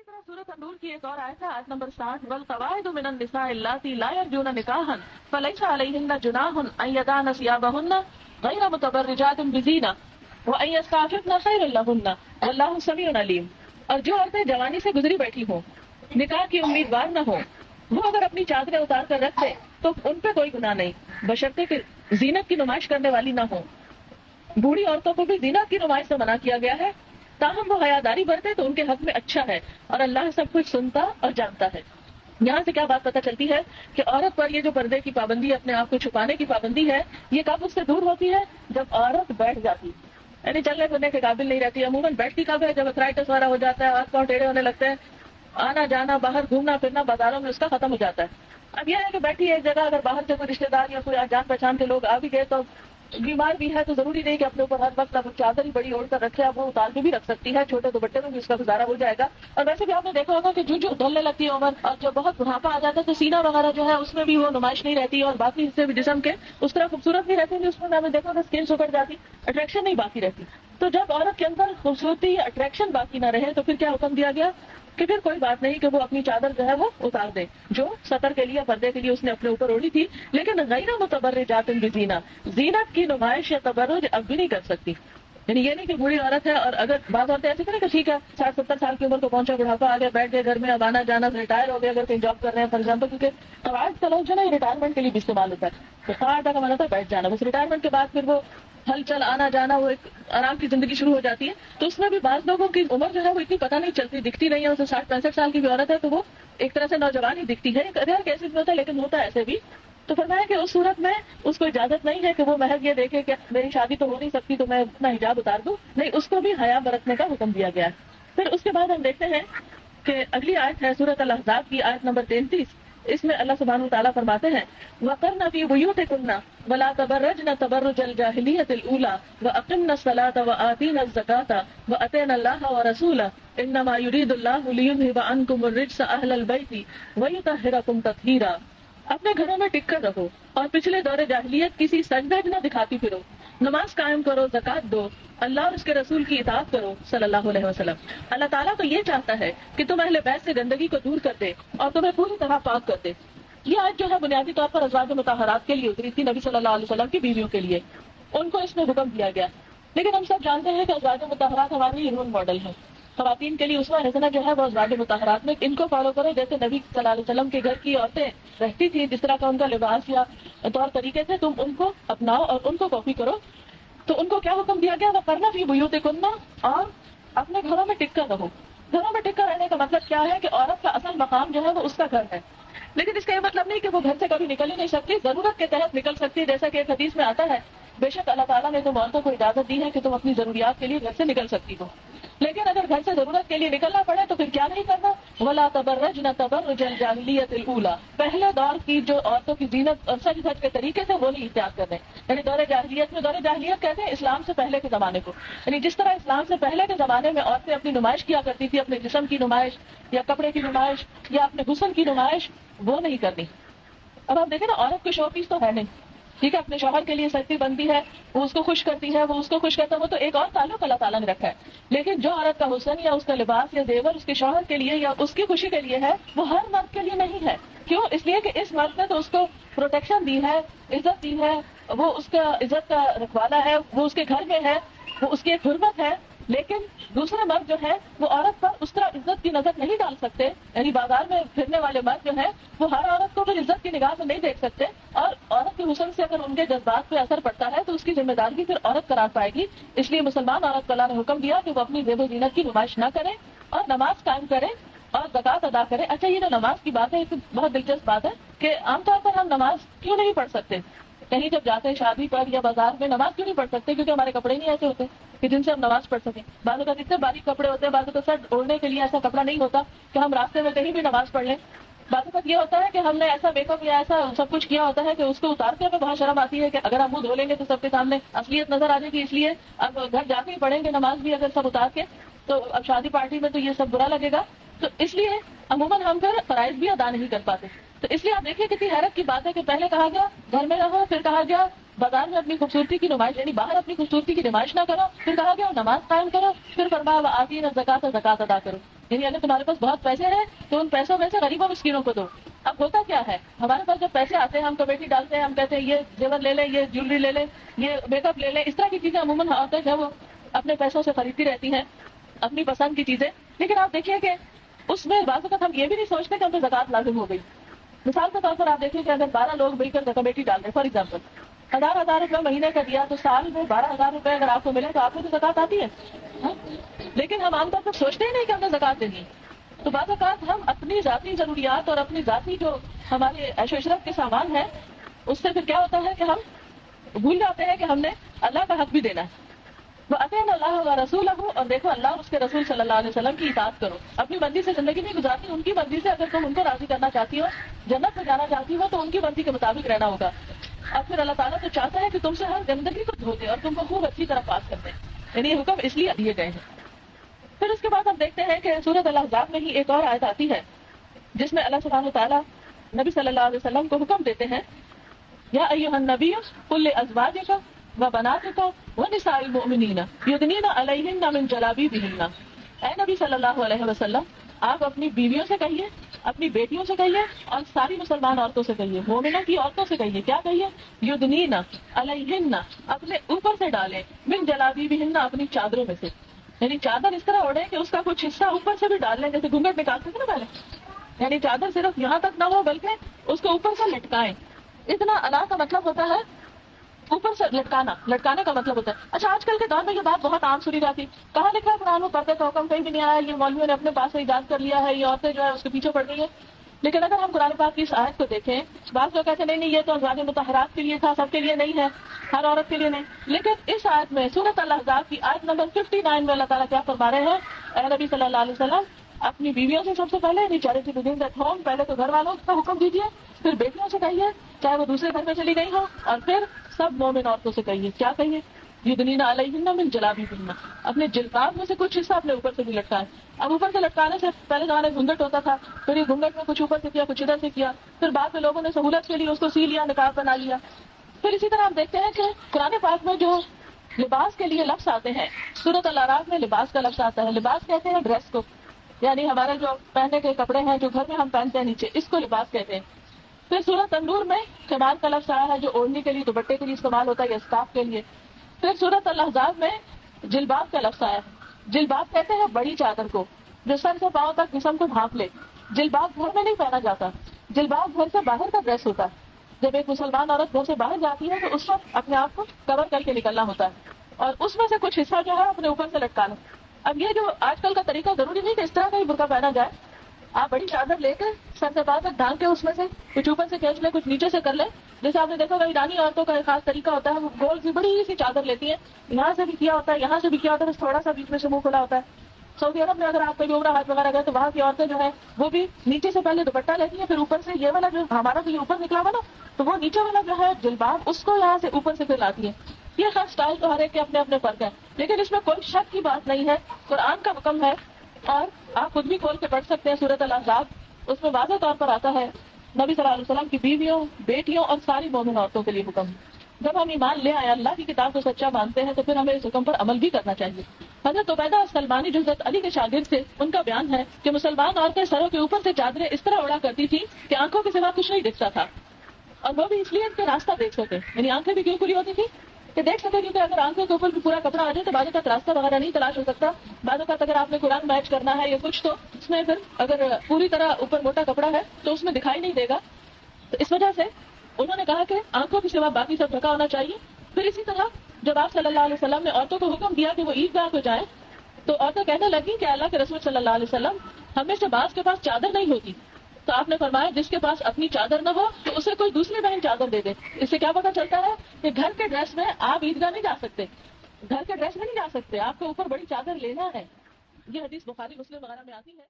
طرح سورۃ النور کی ایک اور آیت ہے، آیت نمبر 60، والقواعد من النساء اللاتي لا يرجون نکاحا فليس عليهن جناح ان يضعن ثيابهن غير متبرجات بزينة وان يستعففن خير لهن والله سميع عليم۔ اور جو عورتیں جوانی سے گزری بیٹھی ہوں، نکاح کی امیدوار نہ ہوں، وہ اگر اپنی چادریں اتار کر رکھ دیں تو ان پہ کوئی گناہ نہیں، بشرطے کہ زینت کی نمائش کرنے والی نہ ہوں۔ بوڑھی عورتوں کو بھی زینت کی نمائش سے منع کیا گیا ہے، تاہم وہ حیاداری برتے تو ان کے حق میں اچھا ہے، اور اللہ سب کچھ سنتا اور جانتا ہے۔ یہاں سے کیا بات پتہ چلتی ہے کہ عورت پر یہ جو پردے کی پابندی، اپنے آپ کو چھپانے کی پابندی ہے، یہ کب اس سے دور ہوتی ہے؟ جب عورت بیٹھ جاتی، یعنی چلنے پھرنے کے قابل نہیں رہتی۔ عموماً بیٹھتی کب ہے؟ جب ارتھرائٹس وغیرہ ہو جاتا ہے، ہاتھ پاؤں ٹیڑھے ہونے لگتے ہیں، آنا جانا باہر گھومنا پھرنا بازاروں میں اس کا ختم ہو جاتا ہے۔ اب یہ ہے کہ بیٹھی ایک جگہ، اگر باہر سے کوئی رشتے دار یا کوئی جان پہچان کے لوگ آ بھی گئے تو بیمار بھی ہے تو ضروری نہیں کہ اپنے اوپر ہر وقت اب چادر ہی بڑی اوڑھ کر رکھے، اب وہ اتار کے بھی رکھ سکتی ہے، چھوٹے دوپٹے میں بھی اس کا گزارا ہو جائے گا۔ اور ویسے بھی آپ نے دیکھا ہوگا کہ جو ڈھلنے لگتی ہے عمر اور جو بہت بڑھاپا آ جاتا ہے تو سینہ وغیرہ جو ہے اس میں بھی وہ نمائش نہیں رہتی، اور باقی حصے بھی جسم کے اس طرح خوبصورت نہیں رہتے، اس میں ہمیں دیکھا ہوگا اسکن سکڑ جاتی، اٹریکشن نہیں باقی رہتی۔ تو جب عورت کے اندر خوبصورتی یا اٹریکشن باقی نہ رہے تو پھر کیا حکم دیا گیا کہ پھر کوئی بات نہیں کہ وہ اپنی چادر جو ہے وہ اتار دے، جو سطر کے لیے پردے کے لیے اس نے اپنے اوپر اوڑھی تھی، لیکن غیر متبرجات بزینہ، زینت کی نمائش یا تبرج اب بھی نہیں کر سکتی۔ یعنی یہ نہیں کہ بوڑھی عورت ہے اور اگر بعض عورتیں ایسے کریں کہ ٹھیک ہے 60-70 سال کی عمر کو پہنچا، بڑھاپا آ گیا، بیٹھ گئے گھر میں، اب آنا جانا ریٹائر ہو گئے، اگر کہیں جاب کر رہے ہیں فار ایگزامپل، کیونکہ قواعد کا لفظ جو ہے نا یہ ریٹائرمنٹ کے لیے بھی استعمال ہوتا ہے، تو قاعدہ کا مطلب ہے بیٹھ جانا، بس ریٹائرمنٹ کے بعد پھر وہ ہل چل آنا جانا، وہ ایک آرام کی زندگی شروع ہو جاتی ہے۔ تو اس میں بھی بعض لوگوں کی عمر جو ہے وہ اتنی پتہ نہیں چلتی، دکھتی نہیں ہے، اسے 60-65 سال کی بھی عورت ہے تو وہ ایک طرح سے نوجوان ہی دکھتی ہے، ریئر کیسز میں ہوتا ہے لیکن ہوتا ہے ایسے بھی۔ تو فرمایا کہ اس صورت میں اس کو اجازت نہیں ہے کہ وہ محض یہ دیکھے کہ میری شادی تو ہو نہیں سکتی تو میں اپنا حجاب اتار دوں، نہیں، اس کو بھی حیا برتنے کا حکم دیا گیا ہے۔ پھر اس کے بعد ہم دیکھتے ہیں کہ اگلی آیت ہے سورۃ الاحزاب کی آیت نمبر 33، اس میں اللہ سبحانہ وتعالیٰ فرماتے ہیں وَقَرْنَ فِي بُيُوتِكُنَّ وَلَا تَبَرَّجْنَ تَبَرُّجَ الْجَاهِلِيَّةِ الْأُولَىٰ وَأَقِمْنَ الصَّلَاةَ وَآتِينَ الزَّكَاةَ وَأَطِعْنَ اللَّهَ وَرَسُولَهُ إِنَّمَا يُرِيدُ اللَّهُ لِيُذْهِبَ عَنكُمُ الرِّجْسَ أَهْلَ الْبَيْتِ وَيُطَهِّرَكُمْ تَطْهِيرًا۔ اپنے گھروں میں ٹک کر رہو اور پچھلے دور جاہلیت کسی سجدہ نہ دکھاتی پھرو، نماز قائم کرو، زکوٰۃ دو، اللہ اور اس کے رسول کی اطاعت کرو صلی اللہ علیہ وسلم۔ اللہ تعالیٰ تو یہ چاہتا ہے کہ تم اہل بیت سے گندگی کو دور کر دے اور تمہیں پوری طرح پاک کر دے۔ یہ آیت جو ہے بنیادی طور پر ازواج مطہرات کے لیے اتری تھی، نبی صلی اللہ علیہ وسلم کی بیویوں کے لیے، ان کو اس میں حکم دیا گیا۔ لیکن ہم سب جانتے ہیں کہ ازواج مطہرات ہمارے لیے رول ماڈل ہیں، خواتین کے لیے اسوہ حسنہ جو ہے وہ ازواج مطہرات میں، ان کو فالو کرو جیسے نبی صلی اللہ علیہ وسلم کے گھر کی عورتیں رہتی تھی، جس طرح کا ان کا لباس یا طور طریقے سے تم ان کو اپناؤ اور ان کو کاپی کرو۔ تو ان کو کیا حکم دیا گیا؟ وَقَرْنَ فِي بُيُوتِكُنَّ، اور اپنے گھروں میں ٹک کر رہو۔ گھروں میں ٹک کر رہنے کا مطلب کیا ہے کہ عورت کا اصل مقام جو ہے وہ اس کا گھر ہے، لیکن اس کا یہ مطلب نہیں کہ وہ گھر سے کبھی نکل ہی نہیں سکتی، ضرورت کے تحت نکل سکتی ہے، جیسا کہ ایک حدیث میں آتا ہے بے شک اللہ تعالیٰ نے تم عورتوں کو اجازت دی ہے کہ تم اپنی ضروریات کے لیے گھر سے نکل سکتی ہو، لیکن اگر گھر سے ضرورت کے لیے نکلنا پڑے تو پھر کیا نہیں کرنا؟ وَلَا تَبَرَّجْنَ تَبَرُّجَ الْجَاهِلِيَّةِ الْأُولَىٰ، پہلے دور کی جو عورتوں کی زینت اور سج دھج کے طریقے سے وہ نہیں اختیار کرنے، یعنی دور جاہلیت میں، دور جاہلیت کہتے ہیں اسلام سے پہلے کے زمانے کو، یعنی جس طرح اسلام سے پہلے کے زمانے میں عورتیں اپنی نمائش کیا کرتی تھی، اپنے جسم کی نمائش یا کپڑے کی نمائش یا اپنے حسن کی نمائش، وہ نہیں کرنی۔ اب آپ دیکھیں نا، عورت کو شو پیس تو ہے نہیں، ٹھیک ہے، اپنے شوہر کے لیے سجتی بنتی ہے، وہ اس کو خوش کرتی ہے، وہ اس کو خوش کرتا ہے، وہ تو ایک اور تعلق اللہ تعالیٰ نے رکھا ہے، لیکن جو عورت کا حسن یا اس کا لباس یا زیور اس کے شوہر کے لیے یا اس کی خوشی کے لیے ہے، وہ ہر مرد کے لیے نہیں ہے۔ کیوں؟ اس لیے کہ اس مرد نے تو اس کو پروٹیکشن دی ہے، عزت دی ہے، وہ اس کا عزت کا رکھوالا ہے، وہ اس کے گھر میں ہے، وہ اس کی ایک حرمت ہے، لیکن دوسرے مرد جو ہے وہ عورت پر اس طرح عزت کی نظر نہیں ڈال سکتے، یعنی بازار میں پھرنے والے مرد جو ہیں وہ ہر عورت کو پھر عزت کی نگاہ سے نہیں دیکھ سکتے، اور عورت کے حسن سے اگر ان کے جذبات پہ اثر پڑتا ہے تو اس کی ذمہ داری پھر عورت قرار پائے گی۔ اس لیے مسلمان عورت کو اللہ نے حکم دیا کہ وہ اپنی زیب و زینت کی نمائش نہ کرے اور نماز قائم کرے اور زکوٰۃ ادا کرے۔ اچھا، یہ جو نماز کی بات ہے یہ بہت دلچسپ بات ہے کہ عام طور پر ہم نماز کیوں نہیں پڑھ سکتے؟ کہیں جب جاتے ہیں شادی پر یا بازار میں، نماز کیوں نہیں پڑھ سکتے؟ کیونکہ ہمارے کپڑے نہیں ایسے ہوتے کہ جن سے ہم نماز پڑھ سکیں۔ بعضوں کا اتنے باریک کپڑے ہوتے ہیں، بعضوں کا سر اوڑھنے کے لیے ایسا کپڑا نہیں ہوتا کہ ہم راستے میں کہیں بھی نماز پڑھ لیں۔ بعضوں کا یہ ہوتا ہے کہ ہم نے ایسا میک اپ یا ایسا سب کچھ کیا ہوتا ہے کہ اس کو اتارتے ہمیں بہت شرم آتی ہے کہ اگر ہم منہ دھو لیں گے تو سب کے سامنے اصلیت نظر آ جائے گی، اس لیے اب گھر جا کے ہی پڑھیں گے نماز بھی اگر سب اتار کے، تو اب شادی پارٹی میں تو یہ سب برا لگے گا، تو اس لیے عموماً ہم پھر فرائض بھی ادا نہیں کر پاتے۔ تو اس لیے آپ دیکھیے کتنی حیرت کی بات ہے کہ پہلے کہا گیا گھر میں رہو، پھر کہا گیا بازار میں اپنی خوبصورتی کی نمائش، یعنی باہر اپنی خوبصورتی کی نمائش نہ کرو، پھر کہا گیا نماز قائم کرو، پھر فرمایا آتی ہے زکات زکات ادا کرو، یعنی اگر تمہارے پاس بہت پیسے ہیں تو ان پیسوں میں سے غریبوں مسکینوں کو دو۔ اب ہوتا کیا ہے، ہمارے پاس جب پیسے آتے ہیں ہم کمیٹی ڈالتے ہیں، ہم کہتے ہیں یہ زیور لے لیں، یہ جیولری لے لیں، یہ میک اپ لے لیں، اس طرح کی چیزیں عموماً عورتیں جو وہ اپنے پیسوں سے خریدتی رہتی ہیں اپنی پسند کی چیزیں۔ لیکن آپ دیکھیے کہ اس میں بعض اوقات ہم یہ بھی نہیں سوچتے کہ ہم پہ زکات لازم ہو گئی۔ مثال کے طور پر آپ دیکھیں کہ اگر 12 لوگ مل کر کمیٹی ڈال دیں، فار ایگزامپل 1000 روپے مہینے کا دیا تو سال میں 12,000 روپے اگر آپ کو ملے تو آپ کو تو زکات آتی ہے، ہاں؟ لیکن ہم عام طور پر سوچتے ہی نہیں کہ ہمیں زکات دینی ہے۔ تو بعض اوقات ہم اپنی ذاتی ضروریات اور اپنی ذاتی جو ہمارے عیش و عشرت کے سامان ہیں اس سے پھر کیا ہوتا ہے کہ ہم بھول جاتے ہیں کہ ہم نے اللہ کا حق بھی دینا ہے۔ وہ اطیعوا اللہ و رسولہ، اور دیکھو اللہ اور اس کے رسول صلی اللہ علیہ وسلم کی اطاعت کرو۔ اپنی مرضی سے زندگی نہیں گزارتی، ان کی مرضی سے اگر تم ان کو راضی کرنا چاہتی ہو، جنت میں جانا چاہتی ہو تو ان کی مرضی کے مطابق رہنا ہوگا۔ اور پھر اللہ تعالیٰ تو چاہتا ہے کہ تم سے ہر گندگی کو دھو دے اور تم کو خوب اچھی طرح پاک کر دے، یعنی یہ حکم اس لیے دیے گئے ہیں۔ پھر اس کے بعد ہم دیکھتے ہیں کہ سورۃ الاحزاب میں ہی ایک اور آیت آتی ہے جس میں اللہ سبحانہ وتعالیٰ نبی صلی اللہ علیہ وسلم کو حکم دیتے ہیں، یا ایھا النبی قل لازواجک وبناتک ونساء المؤمنین یدنین علیہن من جلابیبہن۔ اے نبی صلی اللہ علیہ وسلم، آپ اپنی بیویوں سے کہیے، اپنی بیٹیوں سے کہیے اور ساری مسلمان عورتوں سے کہیے، مومنوں کی عورتوں سے کہیے، کیا کہیے؟ یدنین علیہن، اپنے اوپر سے ڈالیں، من جلابیبہن، اپنی چادروں میں سے، یعنی چادر اس طرح اوڑے کہ اس کا کچھ حصہ اوپر سے بھی ڈال لیں، جیسے گھونگھٹ نکالتے تھے نا پہلے، یعنی چادر صرف یہاں تک نہ ہو بلکہ اس کو اوپر سے لٹکائیں۔ اتنا انا کا مطلب ہوتا ہے اوپر سے لٹکانا، لٹکانے کا مطلب ہوتا ہے۔ اچھا آج کل کے دور میں یہ بات بہت عام سنی جاتی، کہاں لکھا ہے قرآن میں پردے کا حکم؟ کہیں بھی نہیں آیا، یہ مولویوں نے اپنے پاس سے ایجاد کر لیا ہے، یہ عورتیں جو ہے اس کے پیچھے پڑ گئی ہیں۔ لیکن اگر ہم قرآن پاک کی اس آیت کو دیکھیں، بعض لوگ کہتے ہیں نہیں یہ تو ازواج مطہرات کے لیے تھا، سب کے لیے نہیں ہے، ہر عورت کے لیے نہیں۔ لیکن اس آیت میں سورۃ الاحزاب کی آیت نمبر 59 میں اللہ تعالیٰ کیا فرما رہے ہیں؟ اے نبی صلی اللہ علیہ وسلم، اپنی بیویوں سے سب سے پہلے یعنی چیریٹی بگنز ایٹ ہوم، پہلے تو گھر والوں کا حکم دیجیے، پھر بیٹیوں سے کہیے چاہے وہ دوسرے گھر میں چلی گئی ہو، اور پھر سب مومن عورتوں سے کہیے، کیا کہیے؟ یدنین علیہن من جلابیبہن، اپنے جلباب میں سے کچھ حصہ اپنے اوپر سے بھی لٹکائیں۔ اب اوپر سے لٹکانے سے پہلے زمانے میں گھونگھٹ ہوتا تھا، پھر یہ گھونگھٹ میں کچھ اوپر سے کیا کچھ ادھر سے کیا، پھر بعد میں لوگوں نے سہولت کے لیے اس کو سی لیا، نقاب بنا لیا۔ پھر اسی طرح ہم دیکھتے ہیں کہ قرآن پاک میں جو لباس کے لیے لفظ آتے ہیں، سورۃ الاعراف میں لباس کا لفظ آتا ہے، لباس کہتے ہیں ڈریس کو، یعنی ہمارے جو پہننے کے کپڑے ہیں جو گھر میں ہم پہنتے ہیں نیچے، اس کو لباس کہتے ہیں۔ پھر سورۃ النور میں خمار کا لفظ آیا ہے جو اوڑھنے کے لیے، دوپٹے کے لیے استعمال ہوتا ہے یا اسکارف کے لیے۔ پھر سورۃ الاحزاب میں جلباب کا لفظ آیا ہے، جلباب کہتے ہیں بڑی چادر کو جو سر سے پاؤں تک جسم کو ڈھانپ لے۔ جلباب گھر میں نہیں پہنا جاتا، جلباب گھر سے باہر کا ڈریس ہوتا ہے۔ جب ایک مسلمان عورت گھر سے باہر جاتی ہے تو اس وقت اپنے آپ کو کور کر کے نکلنا ہوتا ہے، اور اس میں سے کچھ حصہ جو ہے اپنے اوپر سے لٹکانا۔ اب یہ جو آج کل کا طریقہ ضروری نہیں کہ اس طرح کا ہی برقع پہنا جائے، آپ بڑی چادر لے کر سر سے پاؤں تک ڈھانپ کے اس میں سے کچھ اوپر سے کھینچ لیں، کچھ نیچے سے کر لیں۔ جیسے آپ نے دیکھا ہوگا ایرانی عورتوں کا ایک خاص طریقہ ہوتا ہے، وہ گول سی بڑی سی چادر لیتی ہیں، یہاں سے بھی کیا ہوتا ہے، یہاں سے بھی کیا ہوتا ہے، بس تھوڑا سا بیچ میں سے منہ کھلا ہوتا ہے۔ سعودی عرب میں اگر آپ کبھی عمرہ حج وغیرہ گئے تو وہاں کی عورتیں جو ہے وہ بھی نیچے سے پہلے دوپٹہ لیتی ہیں، پھر اوپر سے یہ والا جو ہمارا تو یہ اوپر نکلا ہوا نا، تو وہ نیچے والا جو ہے جلباب اس کو یہاں سے اوپر سے پھر لاتی ہے۔ یہ خیر اسٹائل تو ہر ایک کے اپنے اپنے فرق ہے، لیکن اس میں کوئی شک کی بات نہیں ہے، قرآن کا حکم ہے، اور آپ خود بھی کھول کے پڑھ سکتے ہیں سورۃ الاحزاب، اس میں واضح طور پر آتا ہے نبی صلی اللہ علیہ وسلم کی بیویوں، بیٹیوں اور ساری مومن عورتوں کے لیے حکم ہے۔ جب ہم ایمان لے آئے، اللہ کی کتاب کو سچا مانتے ہیں، تو پھر ہمیں اس حکم پر عمل بھی کرنا چاہیے۔ حضرت عبیدہ السلمانی جو حضرت علی کے شاگرد تھے، ان کا بیان ہے کہ مسلمان عورتیں سروں کے اوپر سے چادریں اس طرح اڑا کرتی تھی کہ آنکھوں کے سوا کچھ نہیں دکھتا تھا، اور وہ بھی اس لیے کہ راستہ دیکھ سکے، یعنی آنکھیں بھی کیوں کھلی ہوتی تھی کہ دیکھ سکے، کیونکہ اگر آنکھوں کے اوپر بھی پورا کپڑا آ جائے تو بعض اوقات راستہ وغیرہ نہیں تلاش ہو سکتا، بعض اوقات اگر آپ نے قرآن میچ کرنا ہے یا کچھ تو اس میں پھر اگر پوری طرح اوپر موٹا کپڑا ہے تو اس میں دکھائی نہیں دے گا۔ تو اس وجہ سے انہوں نے کہا کہ آنکھوں کے سوا باقی سب ڈھکا ہونا چاہیے۔ پھر اسی طرح جب آپ صلی اللہ علیہ وسلم نے عورتوں کو حکم دیا کہ وہ عیدگاہ کو جائیں تو عورتیں کہنے لگی کہ اللہ کے رسول صلی اللہ علیہ وسلم، ہمیں سے بعض کے پاس چادر نہیں ہوتی، تو آپ نے فرمایا جس کے پاس اپنی چادر نہ ہو تو اسے کوئی دوسری بہن چادر دے دے۔ اس سے کیا پتہ چلتا ہے کہ گھر کے ڈریس میں آپ عیدگاہ نہیں جا سکتے، گھر کے ڈریس میں نہیں جا سکتے، آپ کو اوپر بڑی چادر لینا ہے۔ یہ حدیث بخاری مسلم وغیرہ میں آتی ہے۔